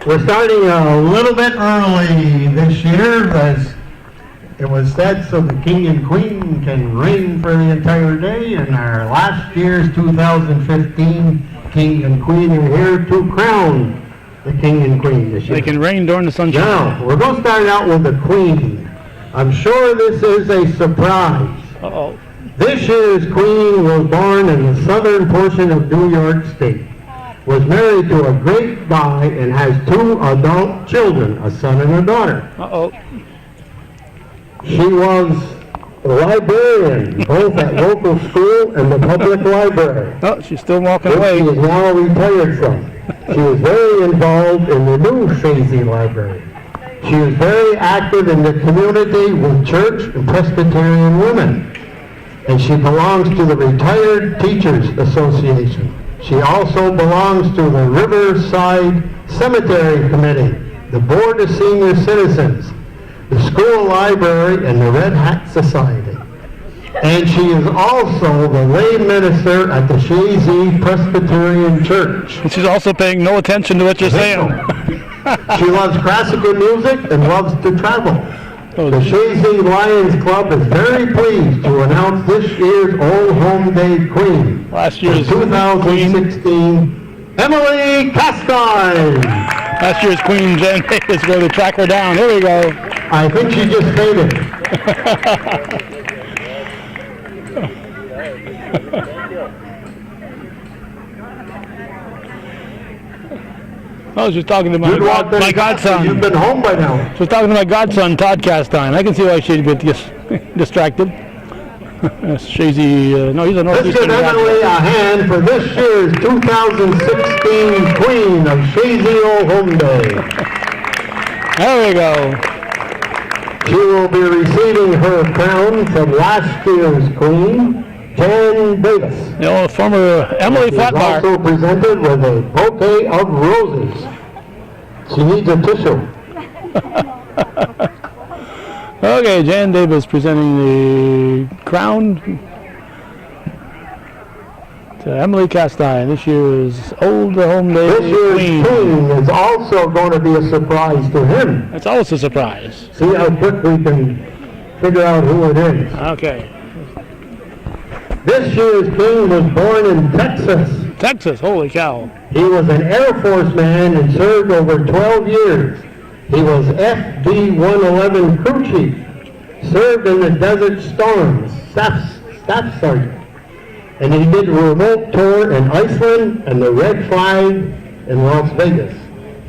We're starting a little bit early this year, as it was said, so the King and Queen can reign for the entire day. And our last year's 2015 King and Queen are here to crown the King and Queen this year. They can reign during the sunshine. Now, we're going to start out with the Queen. I'm sure this is a surprise. Uh-oh. This year's Queen was born in the southern portion of New York State, was married to a great guy, and has 2 adult children, a son and a daughter. Uh-oh. She was a librarian, both at local school and the public library, Oh, she's still walking which away. she is now retired from. She was very involved in the new Chazy Library. She was very active in the community with church and Presbyterian women. And she belongs to the Retired Teachers Association. She also belongs to the Riverside Cemetery Committee, the Board of Senior Citizens, the School Library, and the Red Hat Society. And she is also the lay minister at the Chazy Presbyterian Church. And she's also paying no attention to what you're saying. She loves classical music and loves to travel. The Chazy Lions Club is very pleased to announce this year's Old Home Day Queen. Last year's 2016, Queen. Emily Castine. Last year's Queen Jen is going to track her down. Here we go. I think she just fainted. I was just talking to my godson. You've been home by now. I was talking to my godson, Todd Castine. I can see why she'd be distracted. Chazy, no, he's a Let's Northeastern give Emily a hand for this year's 2016 Queen of Chazy Old Home Day. There we go. She will be receiving her crown from last year's Queen, Jan Davis. You know, former Emily She's Flatbar. also presented with a bouquet of roses. She needs a tissue. Okay, Jan Davis presenting the crown to Emily Castine. This year's Old Home Day This year's Queen. Queen is also going to be a surprise to him. That's always a surprise. See how quick we can figure out who it is. Okay. This year's King was born in Texas. Texas, holy cow. He was an Air Force man and served over 12 years. He was FD-111 crew chief, served in the Desert Storm, staff sergeant. And he did a remote tour in Iceland and the Red Flag in Las Vegas.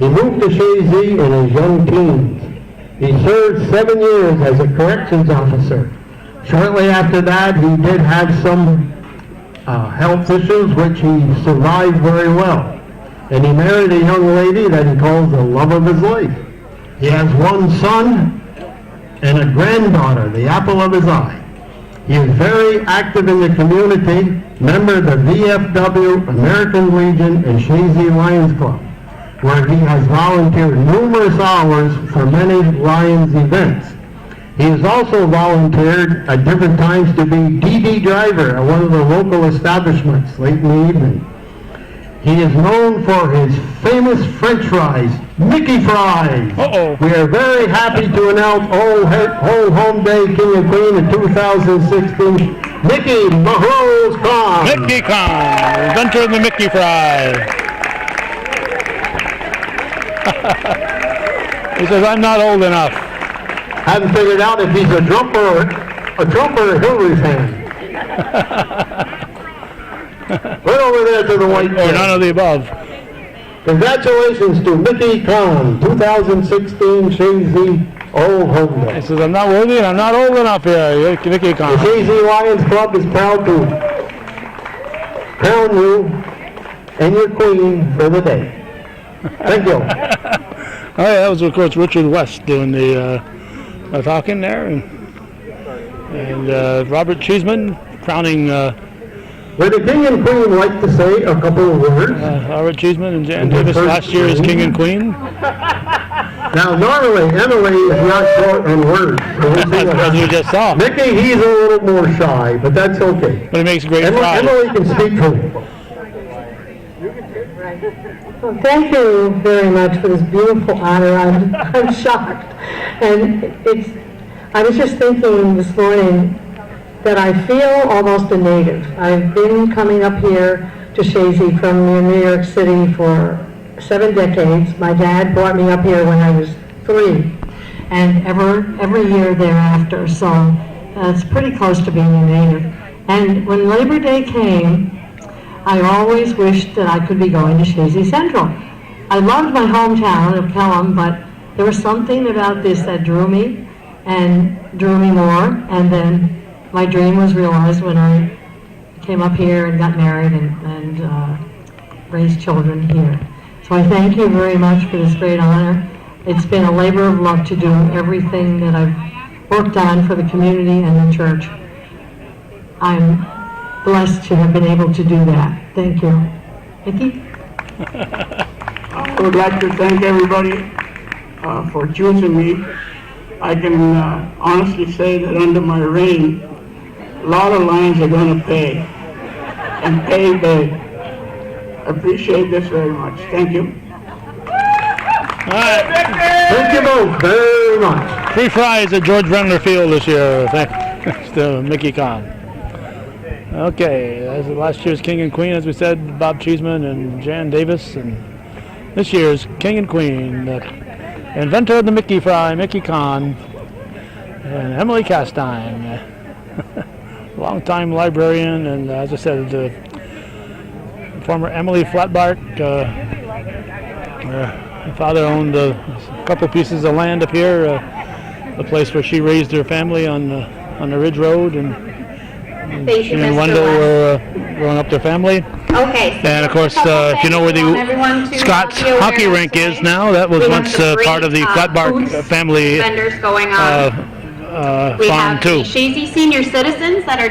He moved to Chazy in his young teens. He served 7 years as a corrections officer. Shortly after that, he did have some health issues, which he survived very well. And he married a young lady that he calls the love of his life. He has 1 son and a granddaughter, the apple of his eye. He is very active in the community, member of the VFW, American Legion, and Chazy Lions Club, where he has volunteered numerous hours for many Lions events. He has also volunteered at different times to be DD driver at one of the local establishments late in the evening. He is known for his famous French fries, Mickey fries. Uh-oh. We are very happy to announce Old Home Day King and Queen in 2016, Mickey Mahrose Khan. Mickey Khan, inventor of the Mickey fry. He says, I'm not old enough. Haven't figured out if he's a Trump or a Hillary fan. Right over there to the white Or chair. none of the above. Congratulations to Mickey Khan, 2016 Chazy Old Home He Day. says, I'm not worthy and I'm not old enough here, Mickey The Khan. Chazy Lions Club is proud to crown you and your queen for the day. Thank you. Oh yeah, that was of course Richard West doing the talking there, and Robert Cheeseman crowning Would the King and Queen like to say a couple of words? Robert Cheeseman and Jan Davis last year as King and Queen. Now, normally, Emily is not short on words. So we'll see what As we happens. just saw. Mickey, he's a little more shy, but that's okay. But he makes great Emily fries. can speak for him. Well, thank you very much for this beautiful honor. I'm shocked. And I was just thinking this morning that I feel almost a native. I've been coming up here to Chazy from near New York City for 7 decades. My dad brought me up here when I was 3, and every year thereafter. So it's pretty close to being a native. And when Labor Day came, I always wished that I could be going to Chazy Central. I loved my hometown of Pelham, but there was something about this that drew me more. And then my dream was realized when I came up here and got married and raised children here. So I thank you very much for this great honor. It's been a labor of love to do everything that I've worked on for the community and the church. I'm blessed to have been able to do that. Thank you. Vicki? I would like to thank everybody for choosing me. I can honestly say that under my reign, a lot of lions are going to pay, and pay big. I appreciate this very much. Thank you. All right. Thank you both very much. Free fries at George Renner Field this year. Thanks to Mickey Kahn. Okay, as last year's King and Queen, as we said, Bob Cheeseman and Jan Davis, and this year's King and Queen, the inventor of the Mickey Fry, Mickey Kahn, and Emily Castine, longtime librarian, and as I said, the former Emily Flatbark. Her father owned a couple pieces of land up here, the place where she raised her family on the Ridge Road, and Thank she you, and Mr. Wendell West. were growing up their family. Okay. So And of course, just a couple if you know where things I want everyone the to Scott's be aware hockey of rink today. is now, that was We have once some part of the great, Flatbark foods family vendors going on. We farm have too. the Chazy senior citizens that are